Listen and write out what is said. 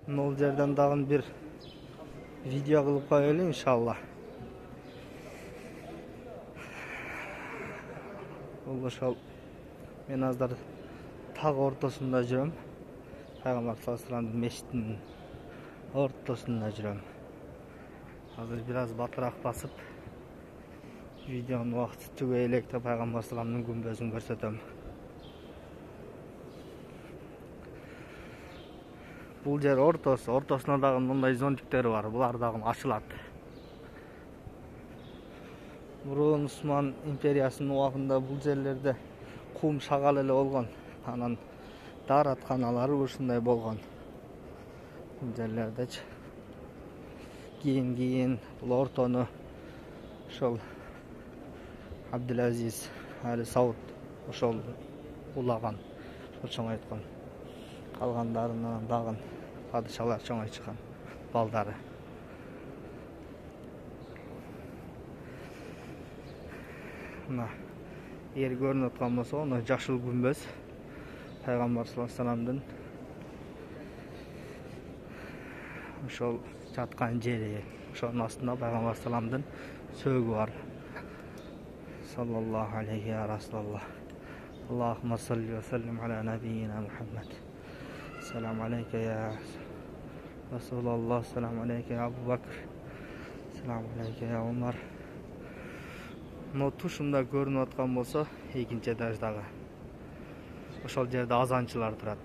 Бұл жерден дағын бір видео қылып қойылы иншалла. Бұл ошол мен аздар тағы ортасында жүрем. Пайғамбар саллаллаху алейхи вассаламдың мешітінің ортасында жүрем. Азыр biraz батырақ басып, видеоның уақыты түгейлекте Пайғамбар саламның күмбезін көрсетем. Бұл жер ортасына дағын мұндай зонтиктері бар, бұлар дағын ашылады. Бұрын Осман империясының уақытында бұл жерлерде құм шағал эле болған, анан дааратканалары ушундай болған. Бұл жерлерде кийин бұл ортону ошол Абдул-Азиз Али Сауд ошол улаган, чоңой айткан. Калгандарынан дагы падышалар чоңой чыккан балдары. Мына эр көрүнүп аткан болсо, аны жашыл күмбөз Пайгамбар саллаллаху алейхи вассаламдын ошол жаткан жери, ошонун астында Пайгамбар салламдын сөөгү бар. Саллаллаху алейхи ва расулаллах. Аллахумма салли ва саллим аля набийина Мухаммад. Салам алейка я Расулаллах, салам алейка я Абу Бакр, салам алейка я Умар. Но тушунда көрүнүп аткан болсо, экинчи этаждагы ошол жерде азанчылар турат.